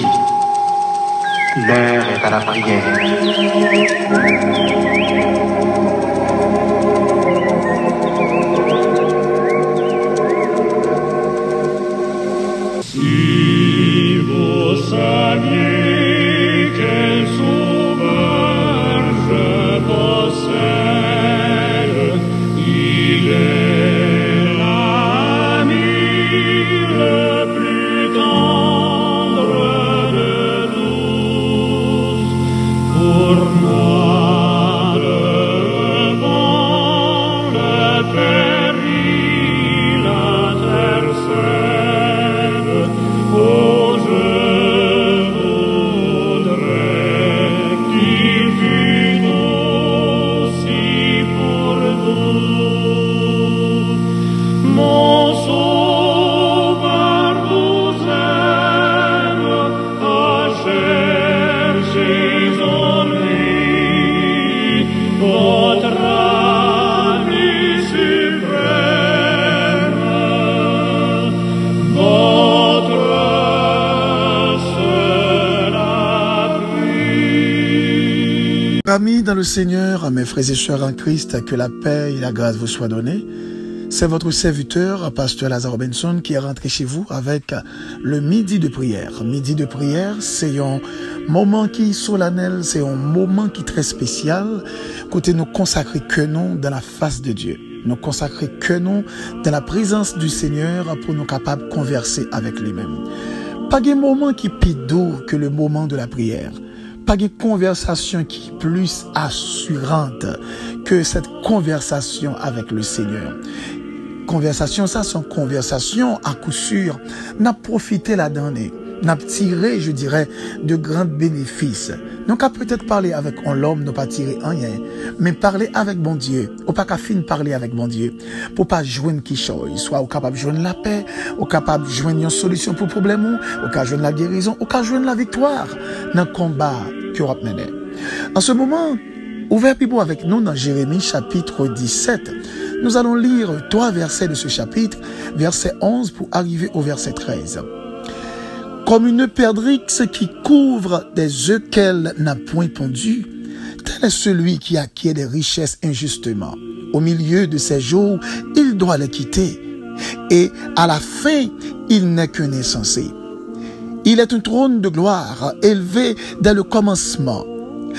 midi. L'heure est à la prière. Si vous saviez quel sauveur je possède, il est l'ami le plus tendre de tous. Pour moi, le vent, le péril intercède. Oh, je voudrais qu'il fût aussi pour vous. Mon sauveur vous aime, cherchez en lui votre ami suprême, votre seul abri. Amis dans le Seigneur, mes frères et sœurs en Christ, que la paix et la grâce vous soient données. C'est votre serviteur, pasteur Lazare Benson, qui est rentré chez vous avec le midi de prière. Midi de prière, c'est un moment qui est solennel, c'est un moment qui est très spécial. Côté nous consacrer que nous dans la face de Dieu. Nous consacrer que nous dans la présence du Seigneur pour nous capables de converser avec lui-même. Pas de moment qui est plus doux que le moment de la prière. Pas de conversation qui est plus assurante que cette conversation avec le Seigneur. Conversation, ça, c'est une conversation à coup sûr. N'a profité là-dedans, n'a tiré, je dirais, de grands bénéfices. Donc, à peut-être parler avec l'homme, n'a pas tiré rien, mais parler avec bon Dieu, ou pas qu'à fin parler avec bon Dieu, pour pas joindre qui chose, soit au capable de joindre la paix, au capable de joindre une solution pour le problème, au capable de joindre la guérison, au capable de joindre la victoire dans le combat que vous menez. En ce moment, ouvrez Bible avec nous dans Jérémie chapitre 17. Nous allons lire 3 versets de ce chapitre, verset 11 pour arriver au verset 13. Comme une perdrix qui couvre des œufs qu'elle n'a point pondus, tel est celui qui acquiert des richesses injustement. Au milieu de ses jours, il doit les quitter, et à la fin, il n'est qu'un insensé. Il est un trône de gloire élevé dès le commencement.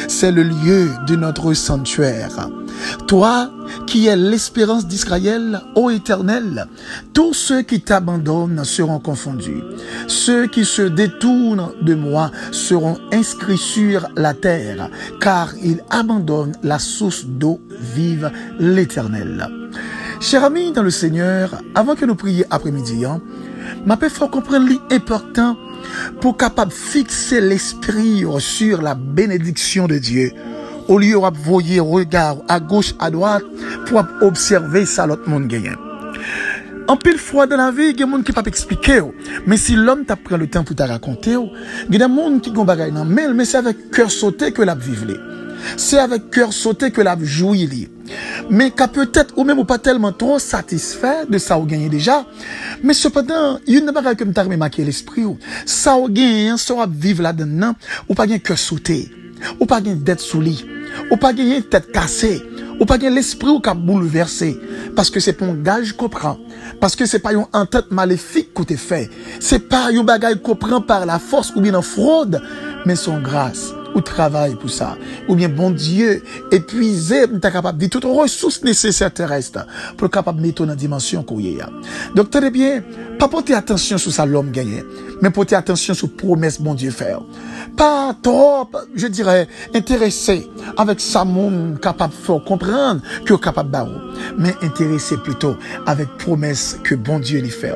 C'est le lieu de notre sanctuaire. Toi, qui es l'espérance d'Israël, ô Éternel, tous ceux qui t'abandonnent seront confondus. Ceux qui se détournent de moi seront inscrits sur la terre, car ils abandonnent la source d'eau vive, l'Éternel. Chers amis dans le Seigneur, avant que nous prions après-midi, ma paix faut comprendre l'important pour capable fixer l'esprit sur la bénédiction de Dieu. Au lieu de voyer regard à gauche, à droite, pour observer ça l'autre monde gagne. En pile fois dans la vie, il y a des gens qui ne peuvent pas expliquer. Mais si l'homme t'a pris le temps pour te raconter, il y a des gens qui ont des choses mais c'est avec cœur sauté que la vivre. C'est avec cœur sauté que la jouir. Mais qu'à peut-être, ou même ou pas tellement trop satisfait de ça ou gagné déjà. Mais cependant, il y a une chose que m't'a remarqué l'esprit. Ça ou gagné, ça ou vivre là-dedans, ou pas gagné cœur sauté. Ou pas gagné dette sous lit. Ou pas gagné tête cassée. Ou pas gagné l'esprit ou qu'a bouleversé. Parce que c'est pas un gage qu'on prend. Parce que c'est pas une entente maléfique qu'on te fait. C'est pas un bagage qu'on prend par la force ou bien en fraude. Mais son grâce. Ou travail pour ça. Ou bien bon Dieu, épuisé, t'es capable de toutes les ressources nécessaires terrestres pour être capable de mettre dans la dimension qu'on y a. Donc, très bien, pas porter attention sur ça l'homme gagné, mais porter attention sur promesse bon Dieu faire. Pas trop, je dirais, intéressé avec ça monde capable de faire comprendre que capable de mais intéressé plutôt avec promesse que bon Dieu lui fait.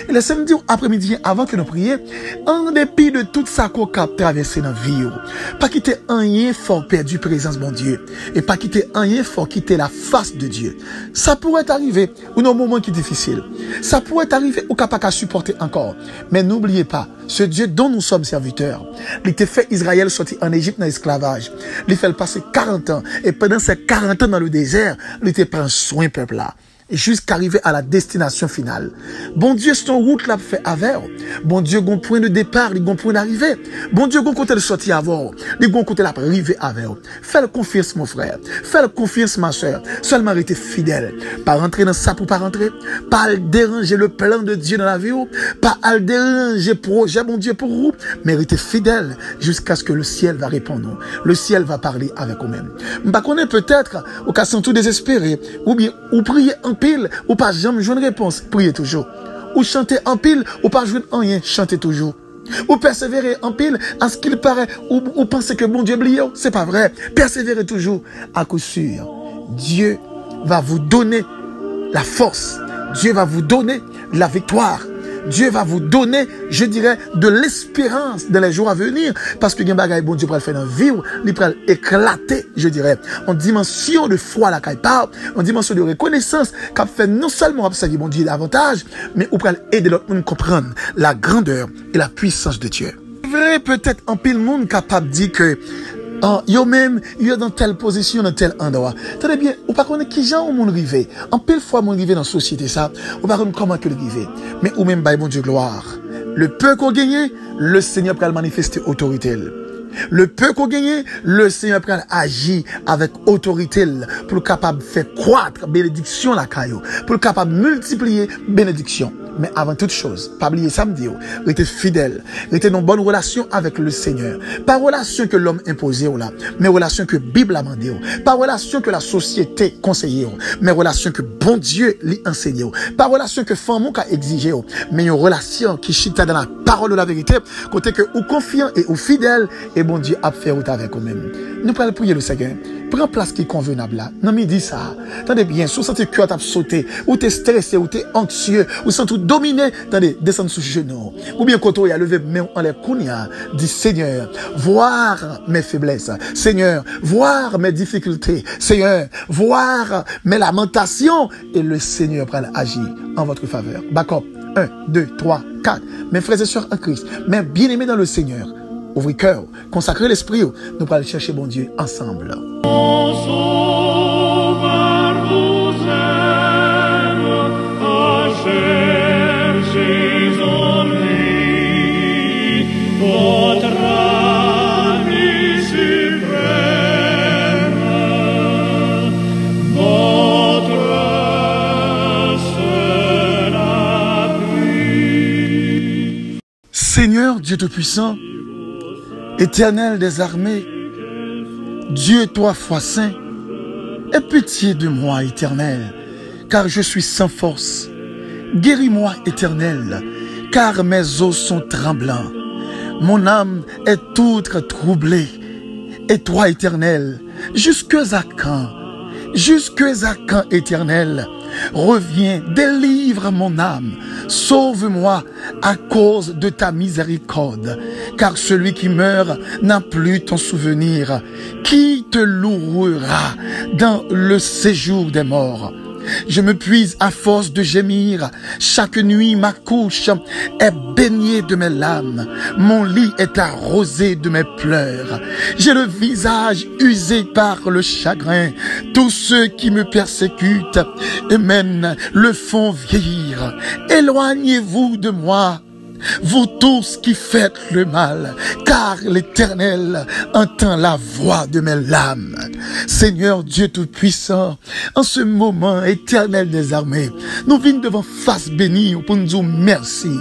Et le samedi après-midi, avant que nous prions, en dépit de tout ça qu'on a traversé dans la vie, pas quitter rien fort perdu présence bon Dieu, et pas quitter rien fort quitter la face de Dieu. Ça pourrait arriver, ou dans un moment qui est difficile. Ça pourrait arriver ou capable de supporter encore. Mais n'oubliez pas, ce Dieu dont nous sommes serviteurs, il t'a fait Israël sortir en Égypte dans l'esclavage. Il fait passer 40 ans, et pendant ces 40 ans dans le désert, il t'a pris soin peuple là. jusqu'à arriver à la destination finale. Bon Dieu, c'est ton route là fait avec. Bon Dieu, gon point de départ, il gon point d'arrivée. Bon Dieu, gon côté de sortir avant, il gon côté d'arriver avec. Fais-le confiance mon frère, fais-le confiance ma soeur. Seulement rester fidèle, pas rentrer dans ça pour pas rentrer, pas déranger le plan de Dieu dans la vie, pas déranger projet bon Dieu pour vous, mais rester fidèle jusqu'à ce que le ciel va répondre. Le ciel va parler avec vous-même. Bah connaît peut-être au cas sans tout désespéré, ou bien ou prier en pile, ou pas jamais jouer une réponse, priez toujours. Ou chanter en pile, ou pas jouer rien, chantez toujours. Ou persévérer en pile, à ce qu'il paraît, ou penser que bon Dieu oublie, c'est pas vrai. Persévérez toujours. À coup sûr, Dieu va vous donner la force. Dieu va vous donner la victoire. Dieu va vous donner, je dirais, de l'espérance dans les jours à venir. Parce que il y a un bagage bon Dieu pour le faire dans vivre, il peut éclater, je dirais, en dimension de foi la qu'il parle, en dimension de reconnaissance, qu'a fait non seulement observer bon Dieu davantage, mais ou pour aider l'autre monde à comprendre la grandeur et la puissance de Dieu. C'est vrai, peut-être en pile monde capable de dire que yo même, yo dans telle position, dans tel endroit. Très bien, ou pas connaître qui gens ou mon rivé. En pile fois mon rivé dans la société ça, ou pas connaître comment que le rivé. Mais ou même by bon Dieu gloire. Le peu qu'on gagne, le Seigneur peut manifester autorité. Le peu qu'on gagne, le Seigneur peut agir avec autorité pour le capable de faire croître bénédiction la caillou, pour le capable de multiplier bénédiction. Mais avant toute chose, pas oublier samedi, restez fidèle, restez dans une bonne relation avec le Seigneur. Pas relation que l'homme imposé là, mais relation que Bible a demandé. Pas relation que la société conseillé, mais relation que bon Dieu lui enseigné. Pas relation que femme a exigé, mais une relation qui chita dans la parole de la vérité, côté que ou confiant et ou fidèle, et bon Dieu a fait route avec vous-même. Nous allons prier le Seigneur. Prends place qui est convenable là. Non, mais dis ça. Attendez bien, si vous sentez que cœur t'a sauté, ou t'es stressé, ou t'es anxieux, ou sentez tout dominé, attendez, descendre sous genou. Ou bien quand on y a levé main en l'air, dit Seigneur, voir mes faiblesses. Seigneur, voir mes difficultés. Seigneur, voir mes lamentations. Et le Seigneur prend agir en votre faveur. Backup. 1, 2, 3, 4. Mes frères et sœurs en Christ, mes bien-aimés dans le Seigneur. Ouvrez cœur, consacrez l'esprit, nous allons aller chercher bon Dieu ensemble. Mon sauveur vous aime, à chercher en lui, votre ami suprême, votre seul abri. Seigneur Dieu Tout-Puissant, Éternel des armées, Dieu 3 fois saint, aie pitié de moi, Éternel, car je suis sans force. Guéris-moi, Éternel, car mes os sont tremblants. Mon âme est toute troublée. Et toi, Éternel, jusque à quand? Jusque à quand, Éternel? Reviens, délivre mon âme, sauve-moi à cause de ta miséricorde, car celui qui meurt n'a plus ton souvenir. Qui te louera dans le séjour des morts? Je me puise à force de gémir. Chaque nuit, ma couche est baignée de mes larmes. Mon lit est arrosé de mes pleurs. J'ai le visage usé par le chagrin. Tous ceux qui me persécutent et mènent le font vieillir. Éloignez-vous de moi, vous tous qui faites le mal, car l'Éternel entend la voix de mes larmes. Seigneur Dieu Tout-Puissant, en ce moment éternel des armées, nous venons devant face bénie pour nous dire merci.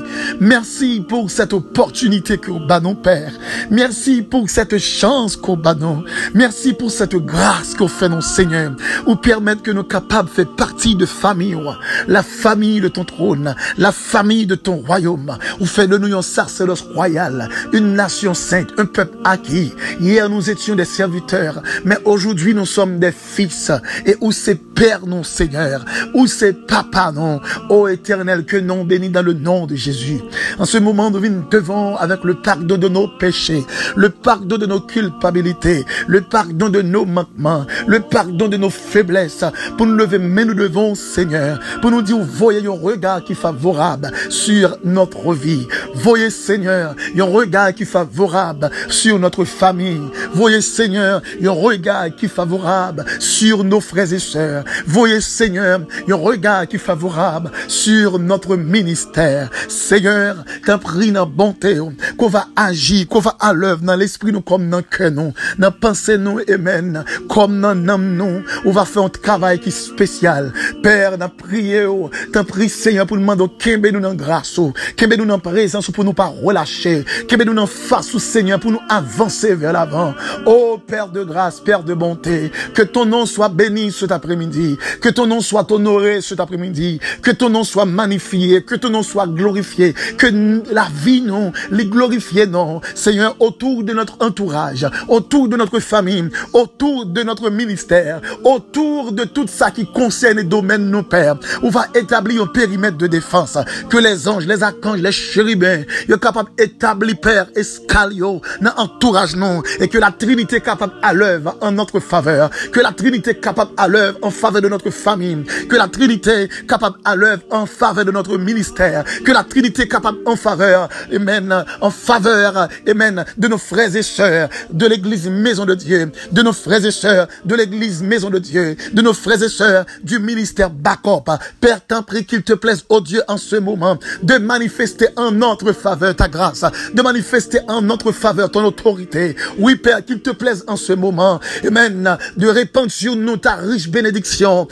Merci pour cette opportunité que nous avons, Père. Merci pour cette chance qu'on avons. Merci pour cette grâce qu'on fait, non Seigneur, ou permettre que nous capables de faire partie de famille, la famille de ton trône, la famille de ton royaume, ou fait de nous un sacerdoce royal, une nation sainte, un peuple acquis. Hier nous étions des serviteurs, mais aujourd'hui nous sommes des fils. Et où c'est Père non Seigneur, où c'est Papa non, ô Éternel, que non béni dans le nom de Jésus. En ce moment nous venons devant avec le pardon de nos péchés, le pardon de nos culpabilités, le pardon de nos manquements, le pardon de nos faiblesses, pour nous lever, mais nous devons Seigneur, pour nous dire, voyez un regard qui est favorable sur notre vie. Voyez Seigneur, un regard qui est favorable sur notre famille. Voyez Seigneur, un regard qui est favorable sur nos frères et sœurs. Seigneur. Voyez, Seigneur, un regard qui est favorable sur notre ministère. Seigneur, t'as pris dans bonté, qu'on va agir, qu'on va à l'œuvre dans l'esprit nous comme dans le cœur nous, dans la pensée nous, amen, comme dans l'âme nous. On va faire un travail qui est spécial. Père, t'as prié, t'as pris, Seigneur, pour nous demander qu'est-ce nous dans grâce, qu'est-ce nous dans présence pour nous pas relâcher, qu'est-ce nous dans face, Seigneur, pour nous avancer vers l'avant. Oh, Père de grâce, Père de bonté, que ton nom soit béni cet après-midi, que ton nom soit honoré cet après-midi, que ton nom soit magnifié, que ton nom soit glorifié, que la vie, non, les glorifier, non, Seigneur, autour de notre entourage, autour de notre famille, autour de notre ministère, autour de tout ça qui concerne les domaines de nos pères. On va établir un périmètre de défense, que les anges, les archanges, les chérubins, sont capables d'établir, Père, escalio, dans l'entourage, non, et que la Trinité est capable à l'œuvre en notre faveur, que la Trinité est capable à l'œuvre en faveur de notre famille, que la Trinité est capable à l'œuvre en faveur de notre ministère, que la Trinité est capable en faveur, amen, en faveur, amen, de nos frères et sœurs, de l'église Maison de Dieu, de nos frères et sœurs, de l'église Maison de Dieu, de nos frères et sœurs du ministère Backup. Père, t'en prie qu'il te plaise, oh Dieu, en ce moment, de manifester en notre faveur ta grâce, de manifester en notre faveur ton autorité. Oui, Père, qu'il te plaise en ce moment, amen, de répandre sur nous ta riche bénédiction,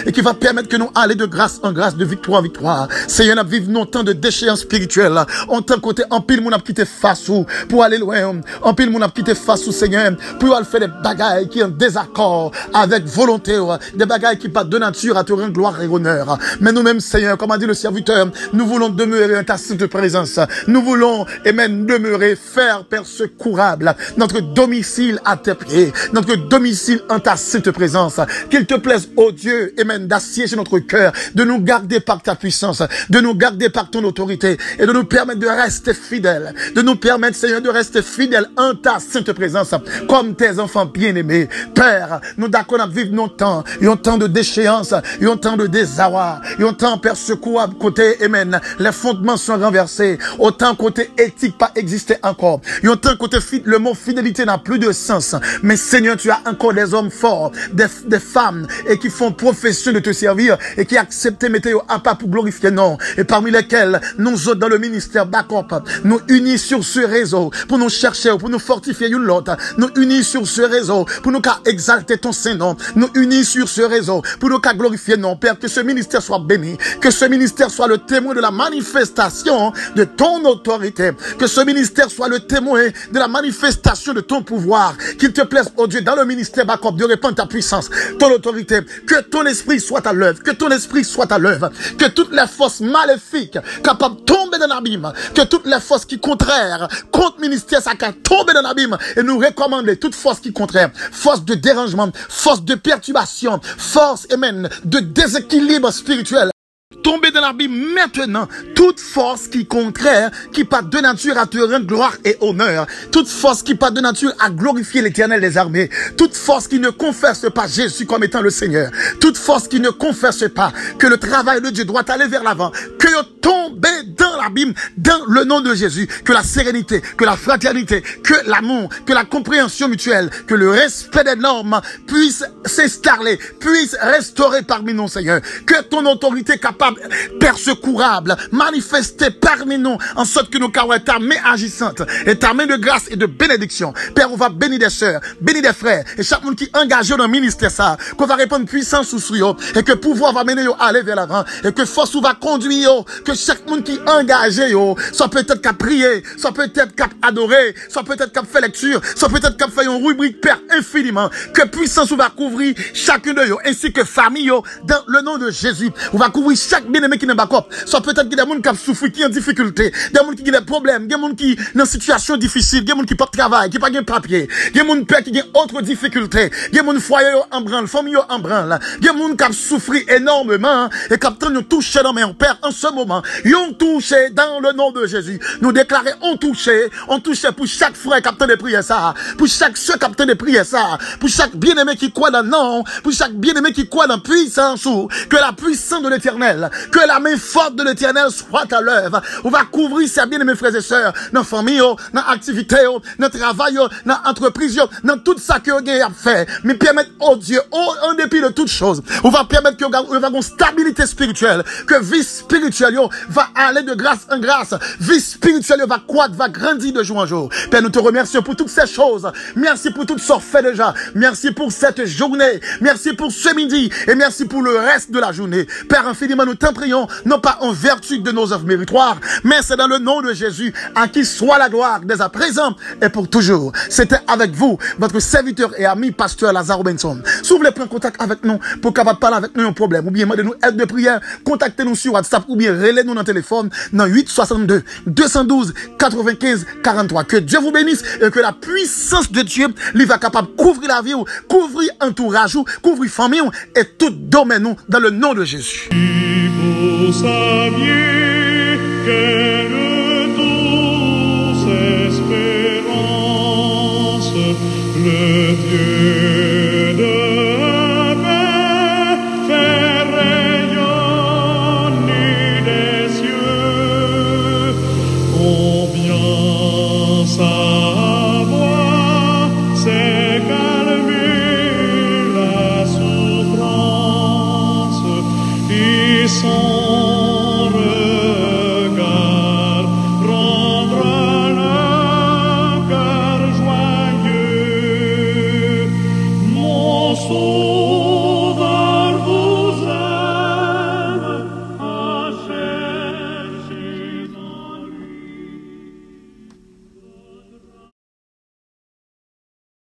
et qui va permettre que nous aller de grâce en grâce, de victoire en victoire. Seigneur, nous vivons nos temps de déchéance spirituelle. En tant côté, en pile, mon a quitté face ou pour aller loin. En pile, mon a quitté face ou Seigneur, pour aller faire des bagailles qui sont en désaccord avec volonté, des bagailles qui pas de nature à te rendre gloire et honneur. Mais nous-mêmes, Seigneur, comme a dit le serviteur, nous voulons demeurer en ta sainte présence. Nous voulons, amen, demeurer, faire, Père, secourable, notre domicile à tes pieds, notre domicile en ta sainte présence. Qu'il te plaise, oh Dieu, amen, d'assiéger notre cœur, de nous garder par ta puissance, de nous garder par ton autorité, et de nous permettre de rester fidèles, de nous permettre, Seigneur, de rester fidèles en ta sainte présence, comme tes enfants bien-aimés. Père, nous d'accord à vivre nos temps, et un temps de déchéance, et un temps de désarroi, et un temps, Père, secourable, côté, amen, les fondements sont renversés, autant côté éthique pas existé encore, et autant côté le mot fidélité n'a plus de sens, mais Seigneur, tu as encore des hommes forts, des femmes, et qui font profession de te servir, et qui acceptent mettre à pas pour glorifier non, et parmi lesquels nous autres dans le ministère Backup, nous unis sur ce réseau, pour nous chercher, pour nous fortifier une l'autre, nous unis sur ce réseau, pour nous exalter ton Saint-Nom, nous unis sur ce réseau, pour nous glorifier non, Père, que ce ministère soit béni, que ce ministère soit le témoin de la manifestation de ton autorité, que ce ministère soit le témoin de la manifestation de ton pouvoir, qu'il te plaise, oh Dieu, dans le ministère Backup, de répandre ta puissance, ton autorité, que ton esprit soit à l'œuvre, que ton esprit soit à l'œuvre, que toutes les forces maléfiques capables de tomber dans l'abîme, que toutes les forces qui contraires contre ministère, ça va tomber dans l'abîme, et nous recommander toute force qui contraire, force de dérangement, force de perturbation, force, amen, de déséquilibre spirituel. Tomber dans l'abîme maintenant, toute force qui contraire, qui pas de nature à te rendre gloire et honneur, toute force qui pas de nature à glorifier l'Éternel des armées, toute force qui ne confesse pas Jésus comme étant le Seigneur, toute force qui ne confesse pas que le travail de Dieu doit aller vers l'avant, que tomber dans l'abîme, dans le nom de Jésus, que la sérénité, que la fraternité, que l'amour, que la compréhension mutuelle, que le respect des normes puisse s'installer, puisse restaurer parmi nous, Seigneur, que ton autorité capable, Père secourable, manifester parmi nous, en sorte que nous carrons ta main agissante, et ta main de grâce et de bénédiction. Père, on va bénir des sœurs, bénir des frères, et chaque monde qui est engagé dans le ministère, ça, qu'on va répondre puissance sous eux, et que pouvoir va mener à aller vers l'avant, et que force va conduire, que chaque monde qui est engagé, soit peut-être qu'à prier, soit peut-être qu'à adorer, soit peut-être qu'à faire lecture, soit peut-être qu'à faire une rubrique, Père, infiniment, que puissance va couvrir chacun de eux, ainsi que famille, dans le nom de Jésus. On va couvrir chaque bien-aimé qui n'est pas cop. Soit peut-être qu'il y a des gens qui souffrent, qui ont des difficultés, des gens qui ont des problèmes, des gens qui sont dans une situation difficile, des gens qui n'ont pas de travail, qui n'ont pas de papier, des gens qui ont autres difficultés, des gens qui foyer en branle, famille en branle, des gens qui ont souffert énormément et qui ont touché dans mes pères en ce moment. Ils ont touché touché dans le nom de Jésus. Nous déclarer on touché pour chaque frère capteur de prière ça, pour chaque soeur capteur de prière ça, pour chaque bien-aimé qui croit dans le nom, pour chaque bien-aimé qui croit dans puissance, que la puissance de l'Éternel, que la main forte de l'Éternel soit à l'œuvre. On va couvrir ces bien-aimés frères et sœurs, dans la famille, dans l'activité, dans le travail, dans l'entreprise, dans tout ça que vous avez fait. Mais permettre, oh Dieu, en dépit de toutes choses, on va permettre que vous avez une stabilité spirituelle, que vie spirituelle va aller de grâce en grâce, vie spirituelle va croître, va grandir de jour en jour. Père, nous te remercions pour toutes ces choses. Merci pour tout ce qu'on fait déjà. Merci pour cette journée. Merci pour ce midi. Et merci pour le reste de la journée. Père, infiniment, nous t'en prions, non pas en vertu de nos œuvres méritoires, mais c'est dans le nom de Jésus, à qui soit la gloire dès à présent et pour toujours. C'était avec vous, votre serviteur et ami, pasteur Lazare Robinson. Si vous voulez prendre contact avec nous, pour capable parler avec nous un problème, ou bien demandez-nous aide de prière, contactez-nous sur WhatsApp, ou bien relais-nous dans le téléphone, dans 862 212 95 43. Que Dieu vous bénisse et que la puissance de Dieu lui va capable de couvrir la vie, couvrir entourage, couvrir famille et tout domaine dans le nom de Jésus. Si vous saviez quelle douce espérance le Dieu de paix fait rayonner des cieux, combien sa voix sait calmer la souffrance. Ils sont